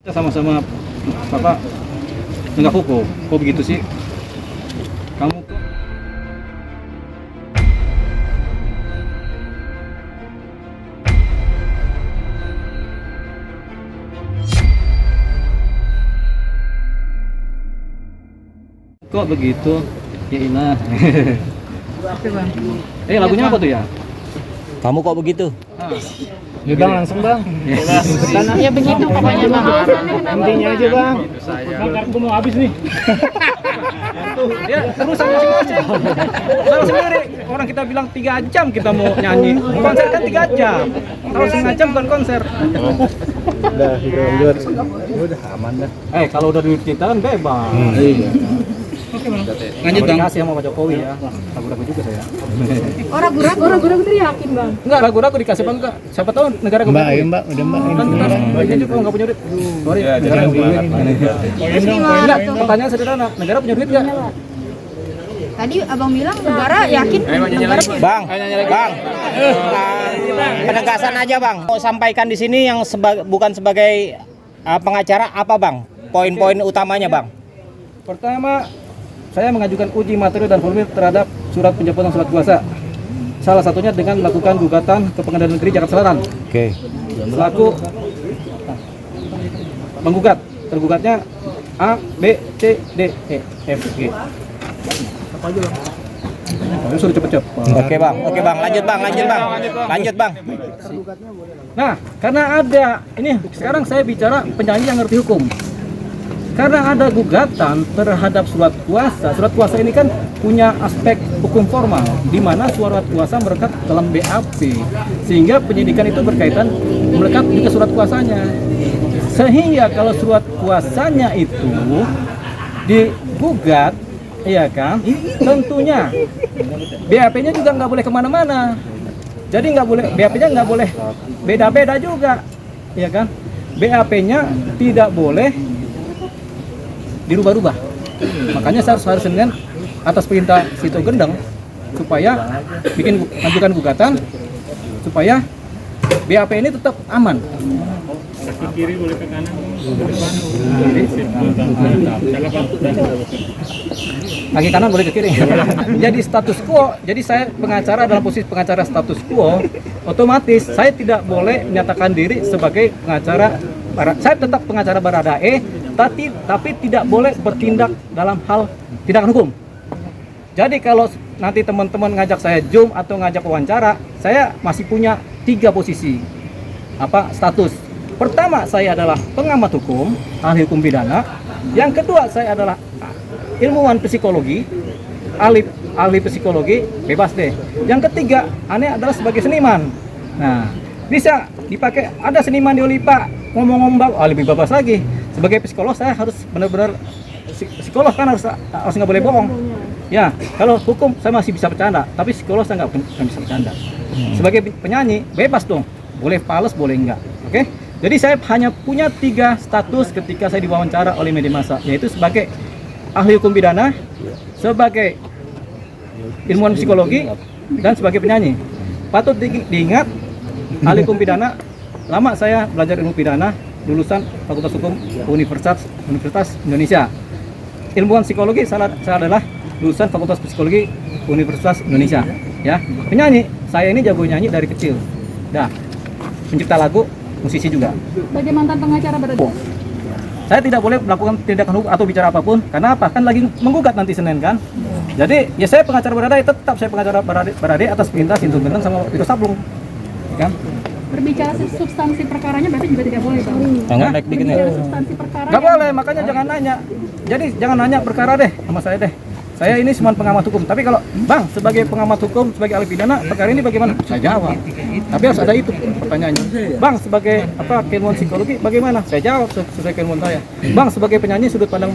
Sama-sama Bapak enggak hukum. Kok begitu sih? Kamu kok begitu? Ya ilah. Lagunya apa tuh ya? Kamu kok begitu? Ya bang, langsung bang. Ya begitu pokoknya bang. Intinya aja bang. Bang, kartu mau habis nih. Ya, urusan masing-masing. Salah sendiri. Orang kita bilang 3 jam kita mau nyanyi. Konser kan 3 jam. Kalau 1,5 jam bukan konser. Udah, itu lanjut. Udah aman dah. Kalau udah duit kita kan bebas. Iya. Lanjut bang. Kasih sama Pak Jokowi ya. Ragu-ragu juga saya. Oh ragu-ragu tuh yakin bang. Enggak ragu-ragu dikasih apa enggak? Siapa tahu negara Mbak, kembali. ayo mbak, udah mbak. Ini juga nggak punya duit. Sorry, negara nggak punya duit. Terus gimana tuh? Pertanyaan sederhana, negara punya duit nggak? Tadi abang bilang negara yakin. Negara Bang, penegasan aja bang. Mau sampaikan di sini yang bukan sebagai pengacara apa bang? Poin-poin utamanya bang. Pertama, saya mengajukan uji materi dan formulir terhadap surat penjemputan surat kuasa. Salah satunya dengan melakukan gugatan ke Pengadilan Negeri Jakarta Selatan. Oke. Selaku menggugat, tergugatnya A, B, C, D, E, F, G. Apa aja bang? Suruh cepet-cepet. Oke bang, lanjut bang. Nah, karena ada ini sekarang saya bicara penyanyi yang ngerti hukum. Karena ada gugatan terhadap surat kuasa. Surat kuasa ini kan punya aspek hukum formal, di mana surat kuasa melekat dalam BAP, sehingga penyidikan itu berkaitan melekat juga surat kuasanya. Sehingga kalau surat kuasanya itu digugat, iya kan, tentunya BAP-nya juga nggak boleh kemana-mana. Jadi nggak boleh, BAP-nya nggak boleh beda-beda juga, iya kan. BAP-nya tidak boleh dirubah-rubah. Makanya saya harus Senin atas perintah Sito Gendeng supaya ajukan gugatan supaya BAP ini tetap aman. Ke kiri boleh ke kanan. Kaki kanan boleh ke kiri. Jadi status quo, jadi saya pengacara dalam posisi pengacara status quo, otomatis saya tidak boleh menyatakan diri sebagai pengacara. Saya tetap pengacara Baradae, tapi tidak boleh bertindak dalam hal tindakan hukum. Jadi kalau nanti teman-teman ngajak saya Zoom atau ngajak wawancara, saya masih punya 3 posisi status. Pertama, saya adalah pengamat hukum, ahli hukum pidana. Yang kedua, saya adalah ilmuwan psikologi, ahli psikologi, bebas deh. Yang ketiga, aneh adalah sebagai seniman. Nah, bisa dipakai, ada seniman di Olipa ngomong-ngomong, lebih bebas lagi. Sebagai psikolog saya harus benar-benar psikolog kan harus nggak boleh bohong. Ya, kalau hukum saya masih bisa bercanda, tapi psikolog saya nggak bisa bercanda. Sebagai penyanyi bebas dong, boleh fals boleh enggak. Oke? Jadi saya hanya punya 3 status ketika saya diwawancara oleh media massa, yaitu sebagai ahli hukum pidana, sebagai ilmuwan psikologi, dan sebagai penyanyi. Patut diingat, ahli hukum pidana, lama saya belajar ilmu pidana, lulusan Fakultas Hukum Universitas Indonesia. Ilmuwan psikologi saya adalah lulusan Fakultas Psikologi Universitas Indonesia. Ya, penyanyi, saya ini jago nyanyi dari kecil. Dah, pencipta lagu, musisi juga. Sebagai mantan pengacara berada. Saya tidak boleh melakukan tindakan hukum atau bicara apapun. Karena apa? Kan lagi menggugat nanti Senin kan. Jadi ya saya pengacara Baradae, tetap saya pengacara Baradae atas perintah Sintung Benteng sama Vito Sablung. Kan? Berbicara substansi perkaranya berarti juga tidak boleh bang. Enggak naik dikit ya. Berbicara substansi perkara. Nggak boleh, makanya jangan nanya. Jadi jangan nanya perkara deh sama saya deh. Saya ini cuma pengamat hukum. Tapi kalau Bang sebagai pengamat hukum, sebagai ahli pidana, perkara ini bagaimana? Saya jawab. Tapi harus ada itu pertanyaannya. Bang sebagai keilmuan psikologi bagaimana? Saya jawab sesuai keilmuan saya. Bang sebagai penyanyi sudut pandang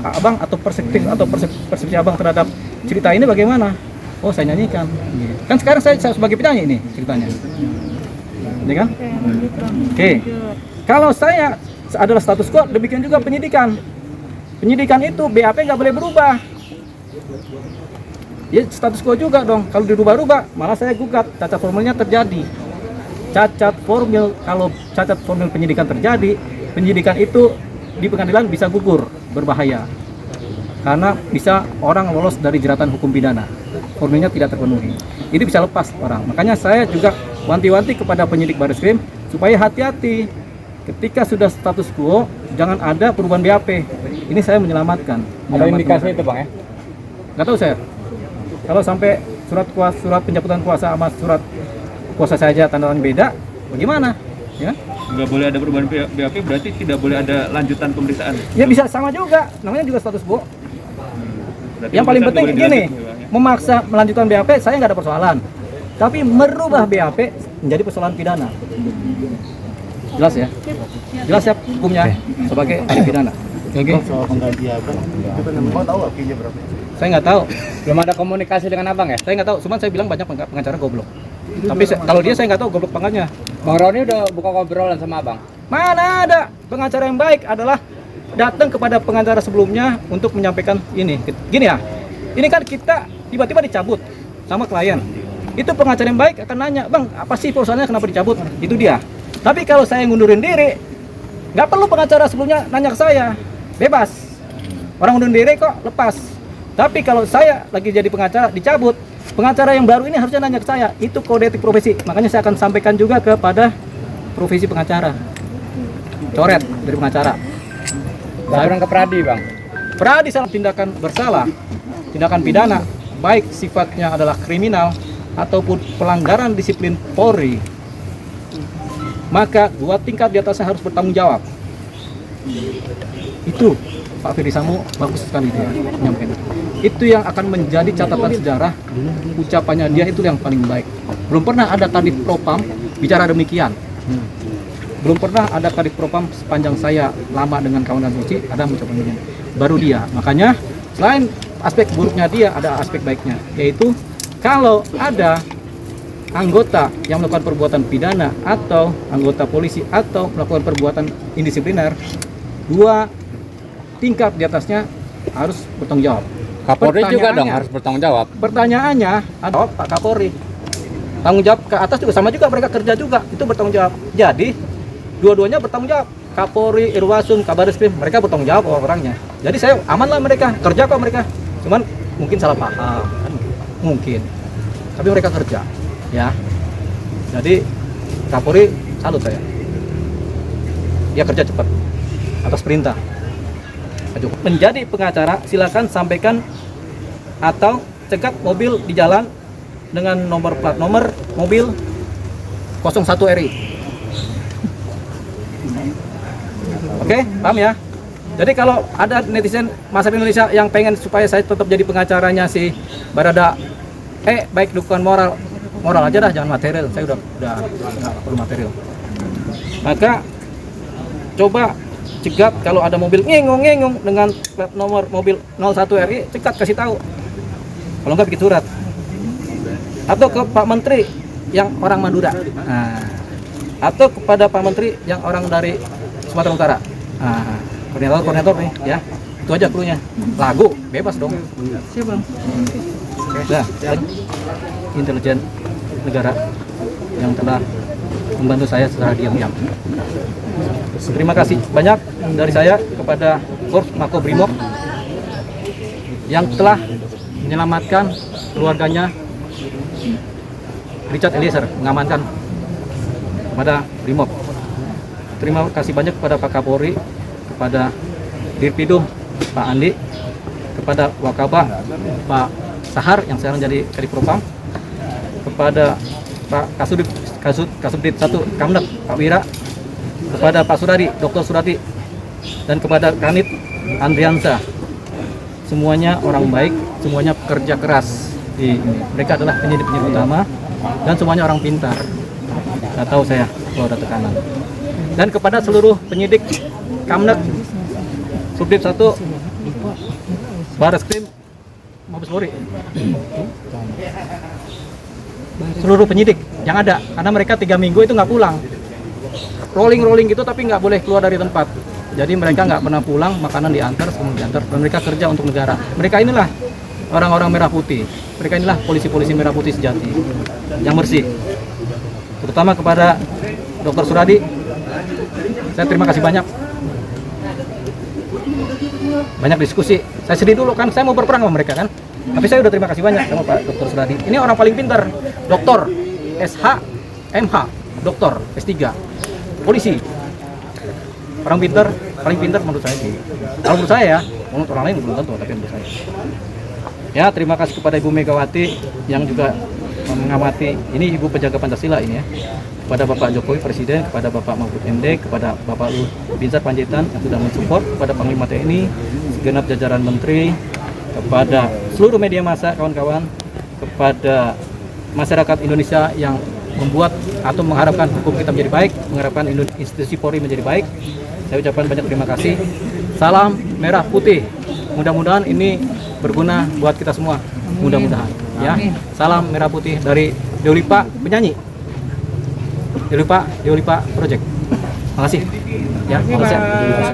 Abang atau perspektif atau persepsi Abang terhadap cerita ini bagaimana? Oh saya nyanyikan. Kan sekarang saya sebagai penyanyi ini ceritanya. Ya kan? Oke. Kalau saya adalah status quo, demikian juga penyidikan. Penyidikan itu BAP nggak boleh berubah. Ya status quo juga dong. Kalau dirubah-rubah, malah saya gugat. Cacat formilnya terjadi. Cacat formil, kalau cacat formil penyidikan terjadi, penyidikan itu di pengadilan bisa gugur, berbahaya. Karena bisa orang lolos dari jeratan hukum pidana. Formilnya tidak terpenuhi. Ini bisa lepas orang. Makanya saya juga wanti-wanti kepada penyidik Barreskrim supaya hati-hati. Ketika sudah status quo, jangan ada perubahan BAP. Ini saya menyelamatkan. Ada indikasi itu Bang ya? Nggak tahu saya. Kalau sampai surat pencabutan kuasa sama surat kuasa saja tanda tangan beda, bagaimana? Ya? Nggak boleh ada perubahan BAP, berarti tidak boleh ada lanjutan pemeriksaan. Ya bisa sama juga. Namanya juga status quo. Berarti Yang paling penting pemeriksaan gini, boleh dilanjut, ya, Bang, ya? memaksa melanjutkan BAP saya nggak ada persoalan. Tapi merubah BAP menjadi persoalan pidana. Jelas ya? Jelas ya hukumnya sebagai tindak pidana. Oke. Soal pengganti abang, mau tahu apinya berapa? Saya nggak tahu. Belum ada komunikasi dengan abang ya? Saya nggak tahu. Cuman saya bilang banyak pengacara goblok. Tapi kalau dia saya nggak tahu goblok pangkatnya. Bang Roni udah buka ngobrolan sama abang? Mana ada pengacara yang baik adalah datang kepada pengacara sebelumnya untuk menyampaikan ini. Gini ya, ini kan kita tiba-tiba dicabut sama klien. Itu pengacara yang baik akan nanya, Bang, apa sih perusahaannya kenapa dicabut? Itu dia. Tapi kalau saya ngundurin diri, nggak perlu pengacara sebelumnya nanya ke saya. Bebas. Orang ngundurin diri kok lepas. Tapi kalau saya lagi jadi pengacara dicabut, pengacara yang baru ini harusnya nanya ke saya. Itu kode etik profesi. Makanya saya akan sampaikan juga kepada profesi pengacara. Coret dari pengacara. Laporan ke Pradi Bang? Pradi salah tindakan bersalah, tindakan pidana, baik sifatnya adalah kriminal ataupun pelanggaran disiplin Polri, maka 2 tingkat di atasnya harus bertanggung jawab. Itu Pak Ferry Sambo bagus sekali dia menyampaikan. Itu yang akan menjadi catatan sejarah. Ucapannya dia itu yang paling baik. Belum pernah ada kadif propam bicara demikian. Belum pernah ada kadif propam sepanjang saya lama dengan kawan dan Suci ada mencoba begini. Baru dia. Makanya selain aspek buruknya dia ada aspek baiknya, yaitu kalau ada anggota yang melakukan perbuatan pidana atau anggota polisi atau melakukan perbuatan indisipliner, 2 tingkat di atasnya harus bertanggung jawab. Kapolri juga dong Pertanyaannya- harus bertanggung jawab. Pertanyaannya ada Pak Kapolri. Tanggung jawab ke atas juga sama juga, mereka kerja juga, itu bertanggung jawab. Jadi dua-duanya bertanggung jawab. Kapolri, Irwasum, Kabarreskrim, mereka bertanggung jawab orangnya. Jadi saya aman lah mereka, kerja kok mereka. Cuman mungkin salah paham, kan? Mungkin. Tapi mereka kerja, ya. Jadi Kapolri salut saya. Dia kerja cepat atas perintah. Pak Jokowi. Menjadi pengacara silakan sampaikan atau cegat mobil di jalan dengan nomor plat nomor mobil 01 RI. Oke, paham ya? Jadi kalau ada netizen masyarakat Indonesia yang pengen supaya saya tetap jadi pengacaranya si Barada, baik dukungan moral aja dah, jangan material. Saya udah nggak perlu material. Maka coba cegat kalau ada mobil ngengong dengan plat nomor mobil 01 RI, cegat kasih tahu. Kalau nggak bikin surat. Atau ke Pak Menteri yang orang Madura. Nah, atau kepada Pak Menteri yang orang dari Sumatera Utara. Nah, koordinator nih ya. Itu aja cluenya. Lagu bebas dong. Siapa? Nah, intelijen negara yang telah membantu saya secara diam-diam. Terima kasih banyak dari saya kepada Korps Makobrimob yang telah menyelamatkan keluarganya Richard Eliezer, mengamankan kepada Brimob. Terima kasih banyak kepada Pak Kapolri, kepada Dirpidum Pak Andi, kepada Wakabah Pak Sahar yang sekarang jadi Kadipropam, kepada Pak Kasubdit 1 Kamnek Pak Wira, kepada Pak Suradi, Dr. Suradi, dan kepada Kanit Andriansa. Semuanya orang baik, semuanya pekerja keras. Mereka adalah penyidik-penyidik utama dan semuanya orang pintar. Nggak tahu saya kalau ada tekanan. Dan kepada seluruh penyidik Kamnek, Subdit 1, Barreskrim, Mabes Polri, seluruh penyidik yang ada, karena mereka 3 minggu itu nggak pulang, rolling gitu, tapi nggak boleh keluar dari tempat. Jadi mereka nggak pernah pulang, makanan diantar, semua diantar, dan mereka kerja untuk negara. Mereka inilah orang-orang merah putih. Mereka inilah polisi-polisi merah putih sejati yang bersih. Terutama kepada Dr. Suradi, Saya terima kasih banyak. Banyak diskusi. Saya sedih dulu kan, saya mau berperang sama mereka kan. Tapi saya udah terima kasih banyak sama Pak Dr. Suradi. Ini orang paling pintar, doktor, SH, MH, doktor, S3, polisi. Orang pintar, paling pintar menurut saya sih. Kalau menurut saya ya, menurut orang lain belum tentu, tapi menurut saya. Ya, terima kasih kepada Ibu Megawati yang juga mengamati. Ini Ibu penjaga Pancasila ini ya. Kepada Bapak Jokowi Presiden, kepada Bapak Mahfud MD, kepada Bapak Luhut Binsar Panjaitan yang sudah mensupport, kepada Panglima TNI, segenap jajaran menteri, kepada seluruh media massa kawan-kawan, kepada masyarakat Indonesia yang membuat atau mengharapkan hukum kita menjadi baik, mengharapkan institusi Polri menjadi baik. Saya ucapkan banyak terima kasih. Salam merah putih. Mudah-mudahan ini berguna buat kita semua. Mudah-mudahan ya. Salam merah putih dari Deolipa penyanyi. Deolipa Project. Makasih. Ya, makasih.